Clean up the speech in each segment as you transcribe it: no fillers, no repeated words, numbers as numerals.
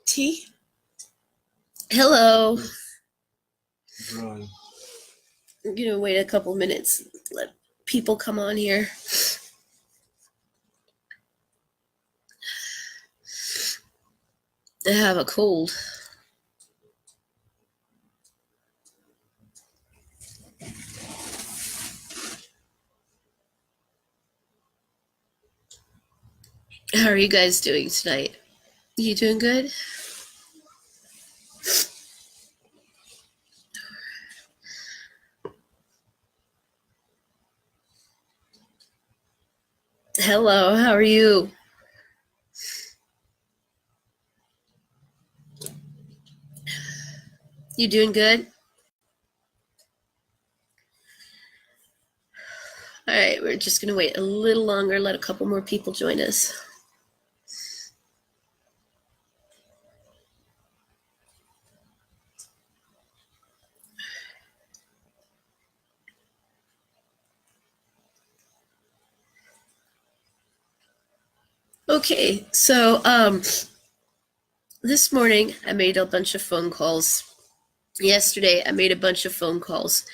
T. Hello. Drawing. I'm gonna wait a couple minutes, let people come on here. I have a cold. How are you guys doing tonight? You doing good? Hello, how are you? You doing good? All right, we're just gonna wait a little longer, let a couple more people join us. Okay, so this morning I made a bunch of phone calls. Yesterday I made a bunch of phone calls.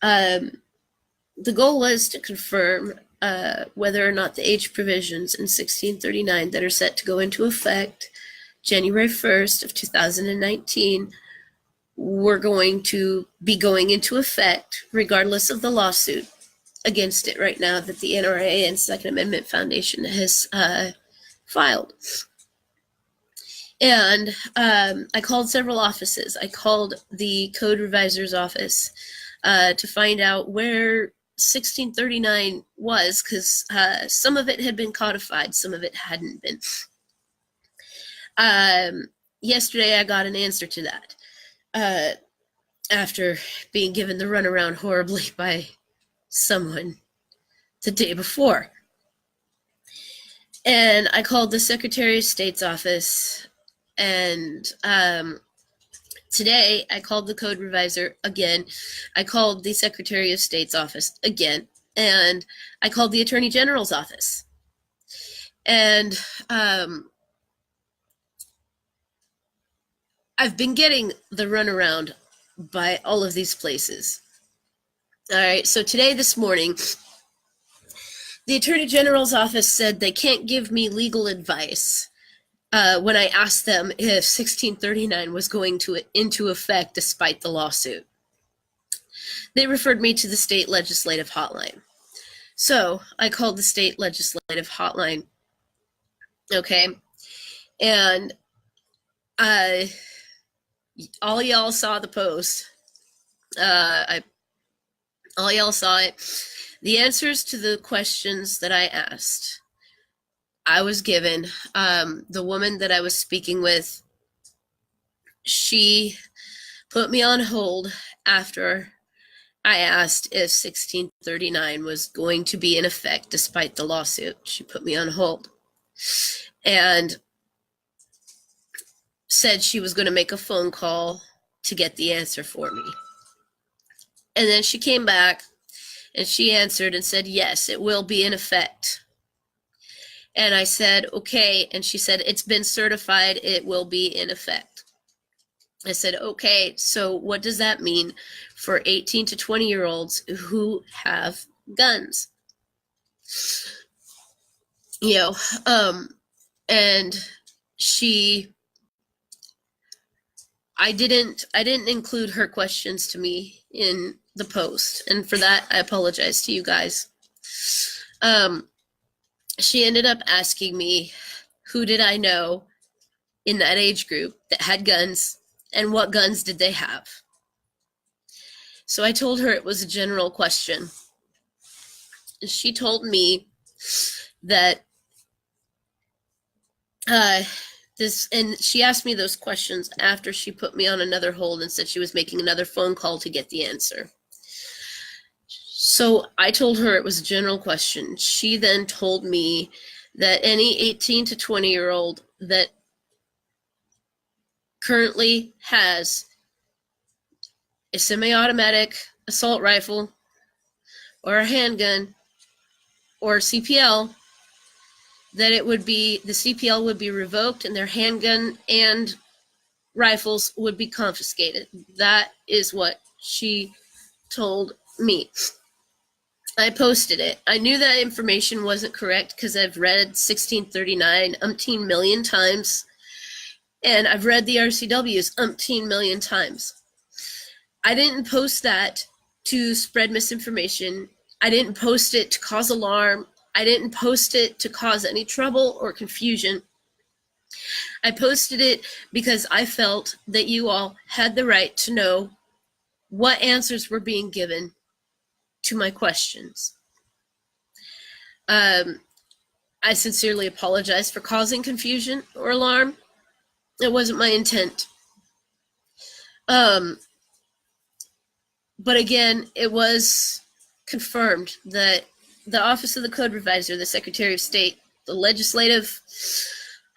The goal was to confirm whether or not the age provisions in 1639 that are set to go into effect January 1st of 2019 were going to be going into effect regardless of the lawsuit against it right now that the NRA and Second Amendment Foundation has filed. And I called several offices. I called the Code Revisor's office to find out where 1639 was, because some of it had been codified, some of it hadn't been. Yesterday I got an answer to that after being given the runaround horribly by someone the day before. And I called the Secretary of State's office, and today I called the Code Revisor again. I called the Secretary of State's office again, and I called the Attorney General's office. And I've been getting the runaround by all of these places. All right, so this morning, the Attorney General's office said they can't give me legal advice when I asked them if 1639 was going into effect despite the lawsuit. They referred me to the state legislative hotline. So I called the state legislative hotline. Okay. And all y'all saw the post. All y'all saw it. The answers to the questions that I asked, I was given. The woman that I was speaking with, she put me on hold after I asked if 1639 was going to be in effect despite the lawsuit. She put me on hold and said she was going to make a phone call to get the answer for me. And then she came back and she answered and said, yes, it will be in effect. And I said, okay. And she said, it's been certified, it will be in effect. I said, okay, so what does that mean for 18 to 20-year-olds who have guns? And I didn't include her questions to me in the post, and for that I apologize to you guys. She ended up asking me who did I know in that age group that had guns and what guns did they have. So I told her it was a general question. She told me that and she asked me those questions after she put me on another hold and said she was making another phone call to get the answer. So I told her it was a general question. She then told me that any 18 to 20-year-old that currently has a semi-automatic assault rifle or a handgun or CPL, that the CPL would be revoked and their handgun and rifles would be confiscated. That is what she told me. I posted it. I knew that information wasn't correct because I've read 1639 umpteen million times, and I've read the RCWs umpteen million times. I didn't post that to spread misinformation. I didn't post it to cause alarm. I didn't post it to cause any trouble or confusion. I posted it because I felt that you all had the right to know what answers were being given to my questions. I sincerely apologize for causing confusion or alarm. It wasn't my intent. But again, it was confirmed that the Office of the Code Reviser, the Secretary of State, the legislative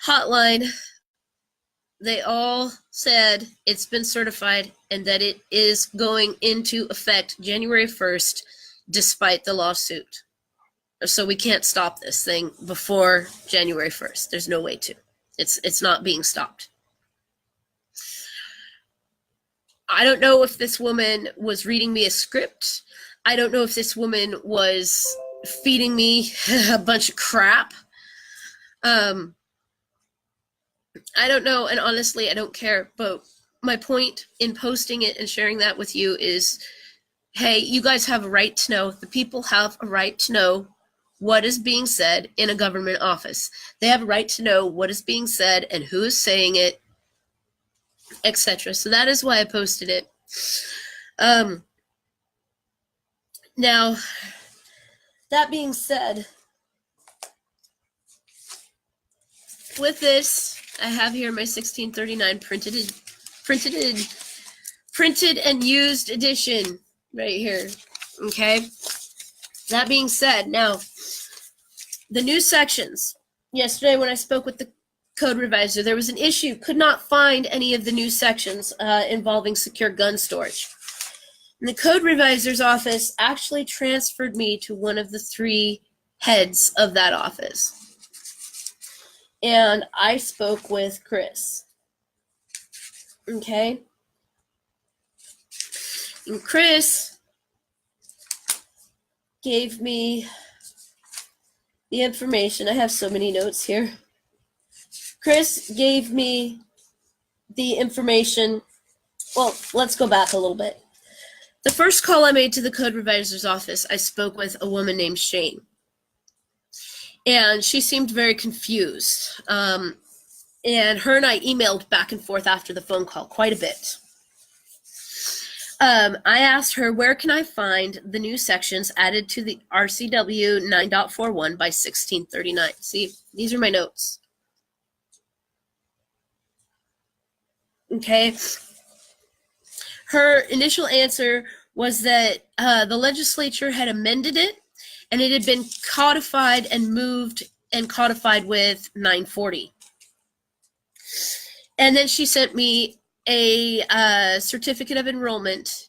hotline, they all said it's been certified and that it is going into effect January 1st, despite the lawsuit. So we can't stop this thing before January 1st. There's no way to. It's not being stopped. I don't know if this woman was reading me a script. I don't know if this woman was feeding me a bunch of crap. I don't know, and honestly, I don't care. But my point in posting it and sharing that with you is, hey, you guys have a right to know. The people have a right to know what is being said in a government office. They have a right to know what is being said and who is saying it, etc. So that is why I posted it. Now, that being said, with this, I have here my 1639 printed and used edition right here. Okay. That being said, now the new sections. Yesterday, when I spoke with the Code Reviser, there was an issue. Could not find any of the new sections involving secure gun storage. And the Code Reviser's office actually transferred me to one of the 3 heads of that office. And I spoke with Chris. Okay? And Chris gave me the information. I have so many notes here. Chris gave me the information. Well, let's go back a little bit. The first call I made to the Code Reviser's office, I spoke with a woman named Shane. And she seemed very confused. And her and I emailed back and forth after the phone call quite a bit. I asked her, where can I find the new sections added to the RCW 9.41 by 1639? See, these are my notes. Okay. Her initial answer was that the legislature had amended it and it had been codified and moved and codified with 940. And then she sent me a certificate of enrollment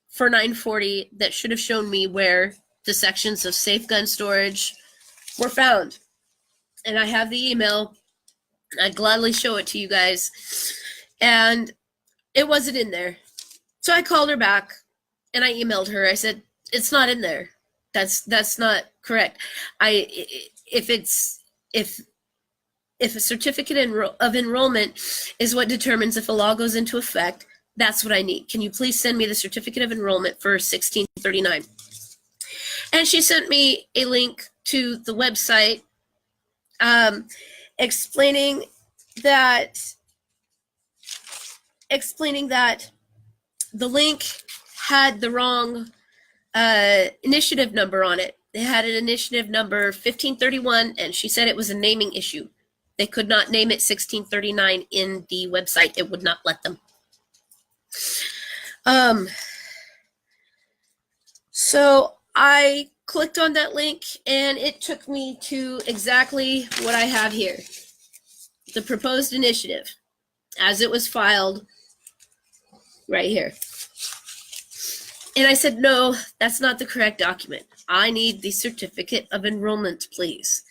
for 940 that should have shown me where the sections of safe gun storage were found. And I have the email. I'd gladly show it to you guys. And it wasn't in there. So I called her back and I emailed her. I said, it's not in there. That's not correct. If a certificate of enrollment is what determines if a law goes into effect, that's what I need. Can you please send me the certificate of enrollment for 1639? And she sent me a link to the website explaining that the link had the wrong initiative number on it. They had an initiative number 1531, and she said it was a naming issue. They could not name it 1639 in the website. It would not let them. So I clicked on that link, and it took me to exactly what I have here. The proposed initiative, as it was filed right here. And I said, no, that's not the correct document. I need the certificate of enrollment, please.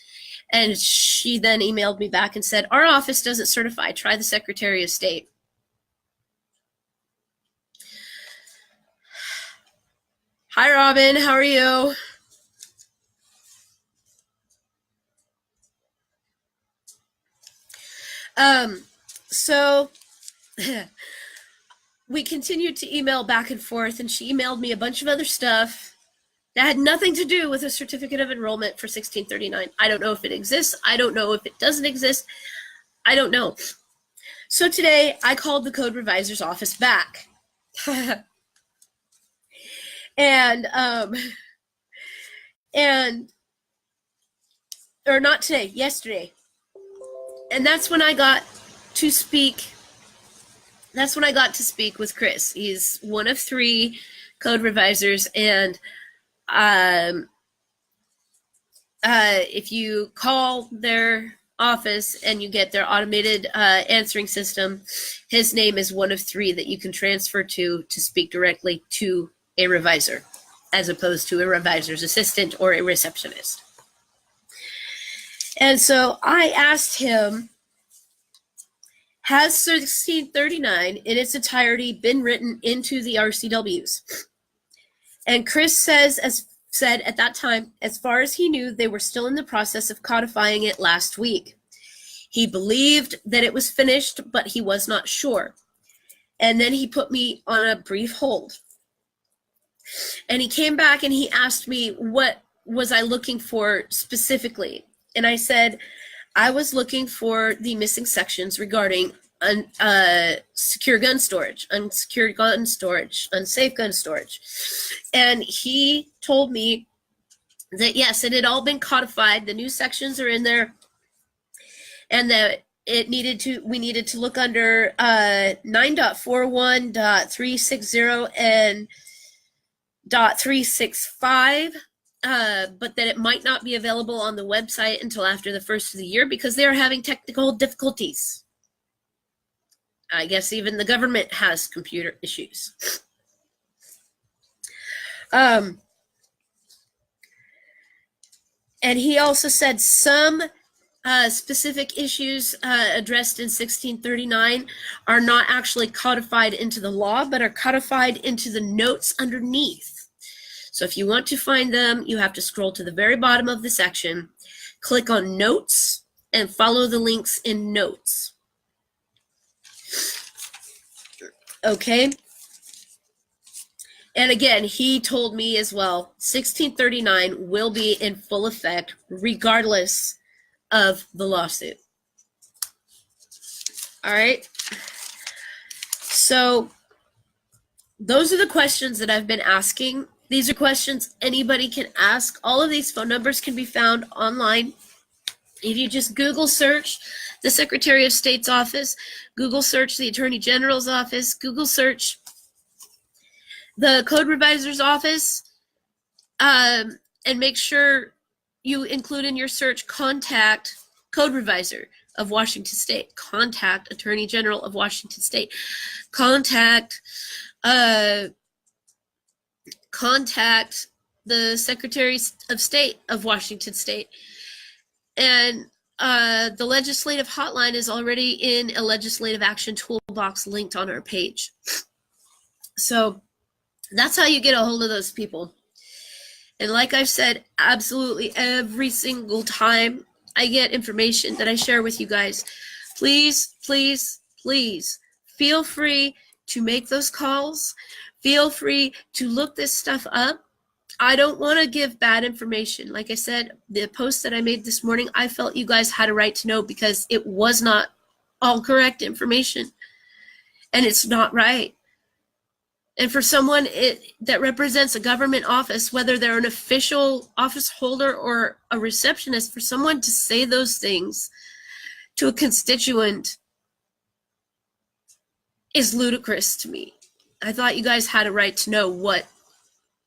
And she then emailed me back and said, our office doesn't certify. Try the Secretary of State. Hi, Robin. How are you? So we continued to email back and forth, and she emailed me a bunch of other stuff that had nothing to do with a certificate of enrollment for 1639. I don't know if it exists. I don't know if it doesn't exist. I don't know. So today I called the code revisor's office back. and or not today, yesterday. And that's when I got to speak with Chris. He's one of 3 code revisors, and if you call their office and you get their automated answering system, his name is one of 3 that you can transfer to speak directly to a revisor, as opposed to a revisor's assistant or a receptionist. And so I asked him, has 1639 in its entirety been written into the RCWs? And Chris said at that time, as far as he knew, they were still in the process of codifying it last week. He believed that it was finished, but he was not sure. And then he put me on a brief hold. And he came back and he asked me, what was I looking for specifically? And I said, I was looking for the missing sections regarding secure gun storage, unsecured gun storage, unsafe gun storage. And he told me that yes, it had all been codified. The new sections are in there, and that we needed to look under 9.41.360 and .365. But that it might not be available on the website until after the first of the year because they are having technical difficulties. I guess even the government has computer issues. And he also said some specific issues addressed in 1639 are not actually codified into the law, but are codified into the notes underneath. So if you want to find them, you have to scroll to the very bottom of the section, click on Notes, and follow the links in Notes. Okay? And again, he told me as well, 1639 will be in full effect regardless of the lawsuit. All right? So those are the questions that I've been asking. These are questions anybody can ask. All of these phone numbers can be found online. If you just Google search the Secretary of State's office, Google search the Attorney General's office, Google search the Code Revisor's office, and make sure you include in your search contact Code Revisor of Washington State, contact Attorney General of Washington State, contact the Secretary of State of Washington State. And the legislative hotline is already in a legislative action toolbox linked on our page. So that's how you get a hold of those people. And like I've said, absolutely every single time I get information that I share with you guys, please, please, please feel free to make those calls. Feel free to look this stuff up. I don't want to give bad information. Like I said, the post that I made this morning, I felt you guys had a right to know because it was not all correct information. And it's not right. And for someone that represents a government office, whether they're an official office holder or a receptionist, for someone to say those things to a constituent is ludicrous to me. I thought you guys had a right to know what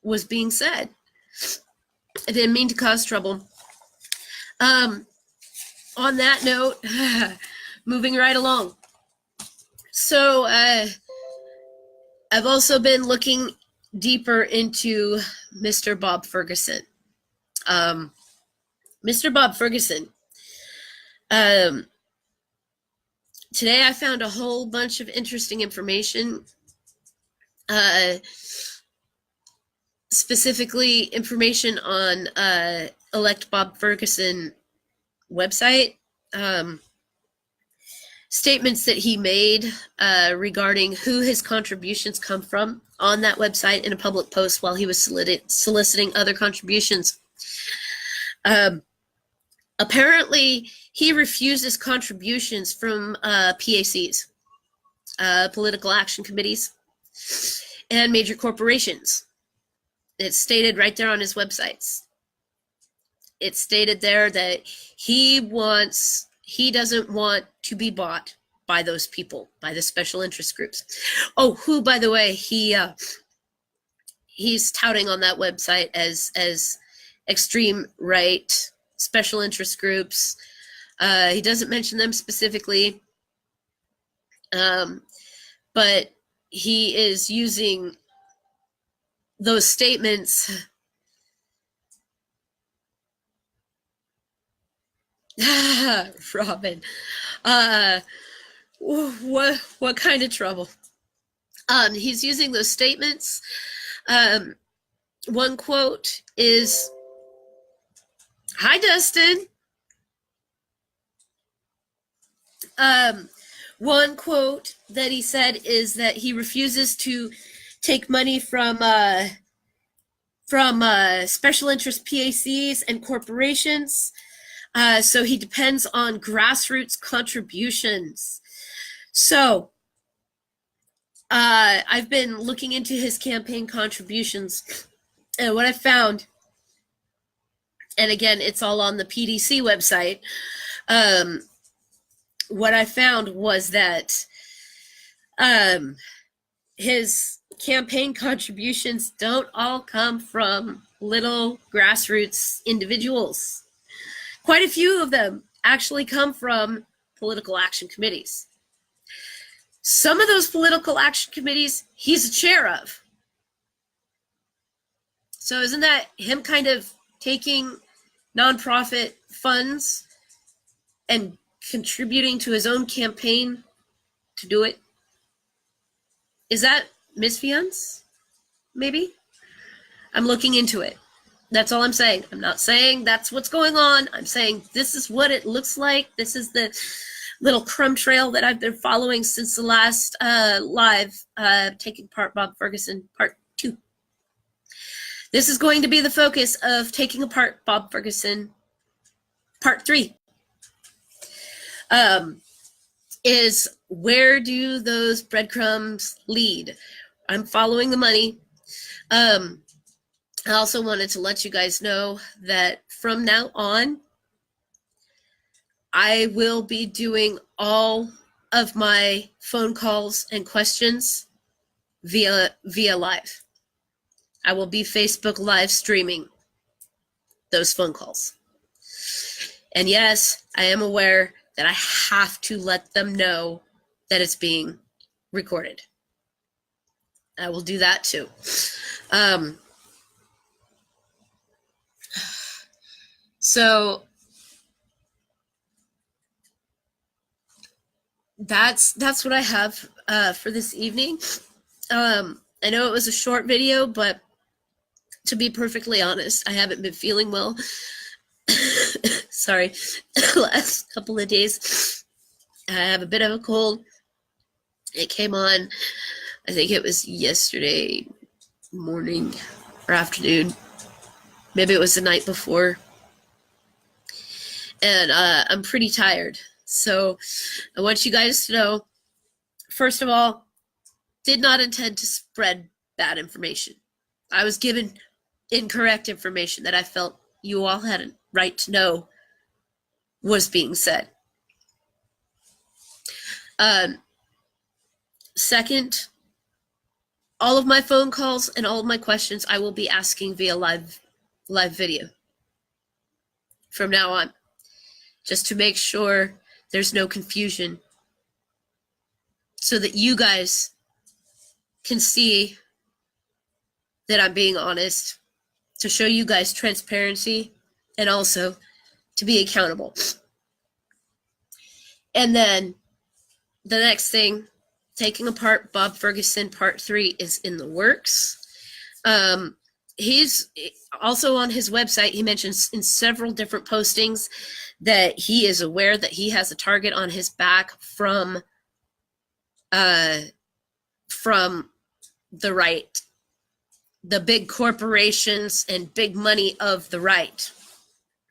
was being said. I didn't mean to cause trouble. On that note, moving right along. So I've also been looking deeper into Mr. Bob Ferguson. Mr. Bob Ferguson. Today I found a whole bunch of interesting information. specifically information on Elect Bob Ferguson website. Statements that he made regarding who his contributions come from on that website in a public post while he was soliciting other contributions. Apparently, he refuses contributions from PACs, political action committees, and major corporations. It's stated right there on his websites. It's stated there that he doesn't want to be bought by those people, by the special interest groups. Oh, who, by the way, he's touting on that website as extreme right special interest groups. He doesn't mention them specifically, but he is using those statements. Robin, what kind of trouble? He's using those statements. One quote is, "Hi, Dustin." One quote that he said is that he refuses to take money from special interest PACs and corporations. So he depends on grassroots contributions. So I've been looking into his campaign contributions, and what I found, and again, it's all on the PDC website, what I found was that his campaign contributions don't all come from little grassroots individuals. Quite a few of them actually come from political action committees. Some of those political action committees he's a chair of. So isn't that him kind of taking nonprofit funds and contributing to his own campaign to do it? Is that misfeasance? Maybe? I'm looking into it. That's all I'm saying. I'm not saying that's what's going on. I'm saying this is what it looks like. This is the little crumb trail that I've been following since the last live Taking Apart Bob Ferguson Part 2. This is going to be the focus of Taking Apart Bob Ferguson Part 3. Is where do those breadcrumbs lead? I'm following the money. I also wanted to let you guys know that from now on, I will be doing all of my phone calls and questions via live. I will be Facebook live streaming those phone calls. And yes, I am aware that I have to let them know that it's being recorded. I will do that too. So that's what I have for this evening. I know it was a short video, but to be perfectly honest, I haven't been feeling well. Sorry, last couple of days. I have a bit of a cold. It came on, I think it was yesterday morning or afternoon. Maybe it was the night before. And I'm pretty tired. So I want you guys to know, first of all, did not intend to spread bad information. I was given incorrect information that I felt you all had a right to know was being said. Second, all of my phone calls and all of my questions I will be asking via live video from now on, just to make sure there's no confusion, so that you guys can see that I'm being honest, to show you guys transparency, and also to be accountable. And then the next thing, Taking Apart Bob Ferguson Part 3 is in the works. he's also on his website. He mentions in several different postings that he is aware that he has a target on his back from the right, the big corporations and big money of the right.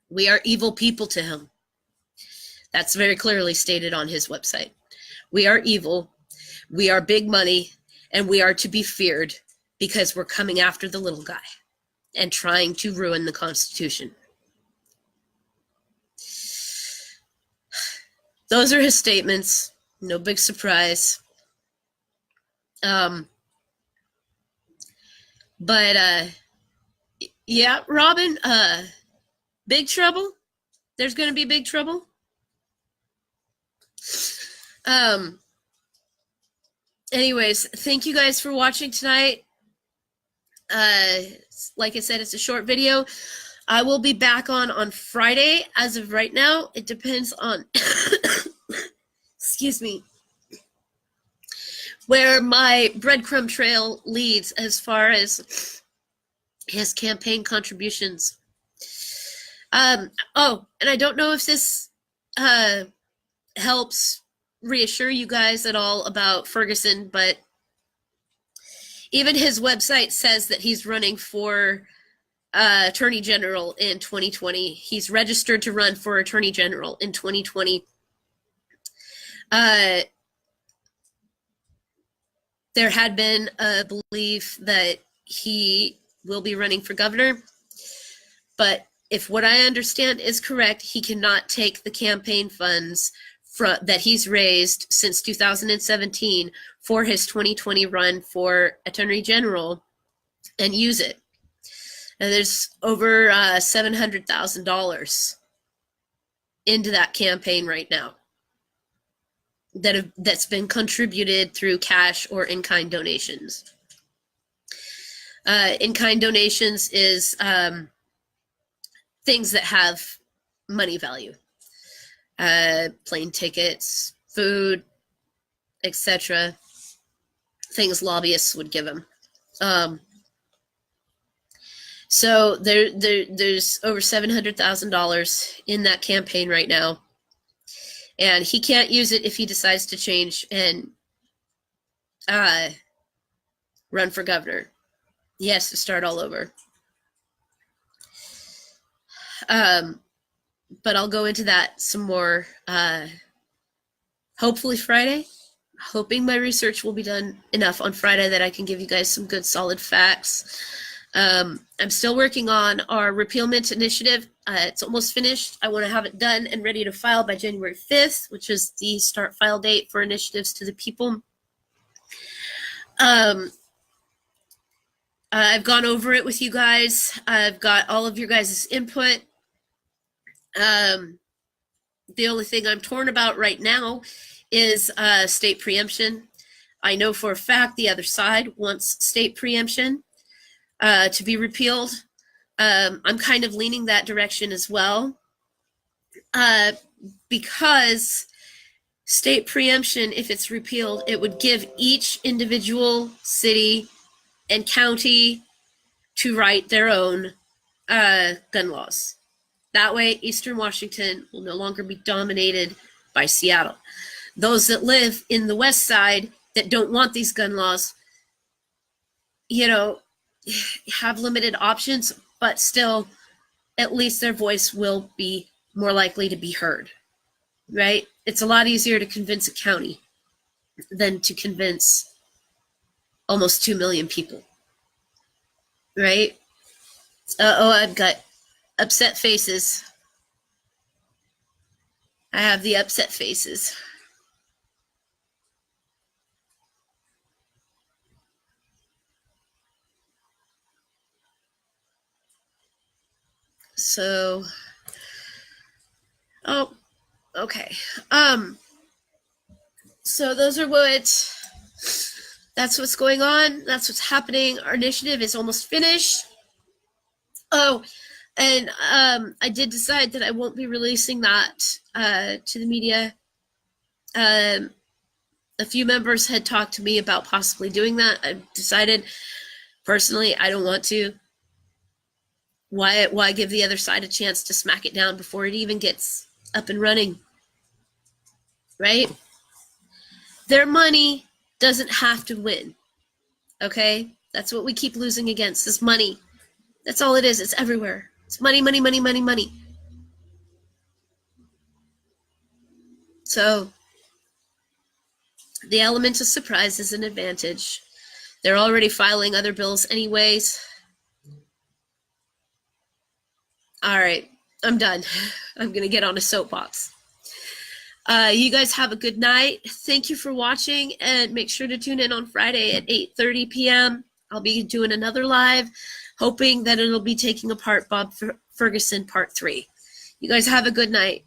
We are evil people to him. That's very clearly stated on his website. We are evil, we are big money, and we are to be feared because we're coming after the little guy and trying to ruin the Constitution. Those are his statements. No big surprise. But yeah, Robin, big trouble. There's going to be big trouble. Anyways, thank you guys for watching tonight. Like I said, it's a short video. I will be back on Friday. As of right now, it depends on excuse me, where my breadcrumb trail leads as far as his campaign contributions. Oh, and I don't know if this helps reassure you guys at all about Ferguson, but even his website says that he's running for Attorney General in 2020. He's registered to run for Attorney General in 2020. There had been a belief that he will be running for governor, but if what I understand is correct, he cannot take the campaign funds that he's raised since 2017 for his 2020 run for Attorney General and use it. And there's over $700,000 into that campaign right now that's been contributed through cash or in-kind donations. In-kind donations is things that have money value. Plane tickets, food, etc. Things lobbyists would give him. So there's over $700,000 in that campaign right now. And he can't use it if he decides to change and run for governor. He has to start all over. But I'll go into that some more, hopefully Friday. Hoping my research will be done enough on Friday that I can give you guys some good solid facts. I'm still working on our repealment initiative. It's almost finished. I want to have it done and ready to file by January 5th, which is the start file date for initiatives to the people. I've gone over it with you guys. I've got all of your guys' input. The only thing I'm torn about right now is state preemption. I know for a fact the other side wants state preemption to be repealed. I'm kind of leaning that direction as well, because state preemption, if it's repealed, it would give each individual city and county to write their own gun laws. That way, Eastern Washington will no longer be dominated by Seattle. Those that live in the west side that don't want these gun laws, have limited options, but still, at least their voice will be more likely to be heard, right? It's a lot easier to convince a county than to convince almost 2 million people, right? I've got upset faces. I have the upset faces. So, oh, okay. So those are that's what's going on. That's what's happening. Our initiative is almost finished. Oh, and I did decide that I won't be releasing that to the media. A few members had talked to me about possibly doing that. I decided personally I don't want to. Why give the other side a chance to smack it down before it even gets up and running? Right? Their money doesn't have to win. Okay? That's what we keep losing against, is money. That's all it is. It's everywhere. It's money, money, money, money, money. So the element of surprise is an advantage. They're already filing other bills anyways. All right, I'm done. I'm going to get on a soapbox. You guys have a good night. Thank you for watching, and make sure to tune in on Friday at 8:30 p.m. I'll be doing another live, hoping that it'll be taking apart Bob Ferguson Part 3. You guys have a good night.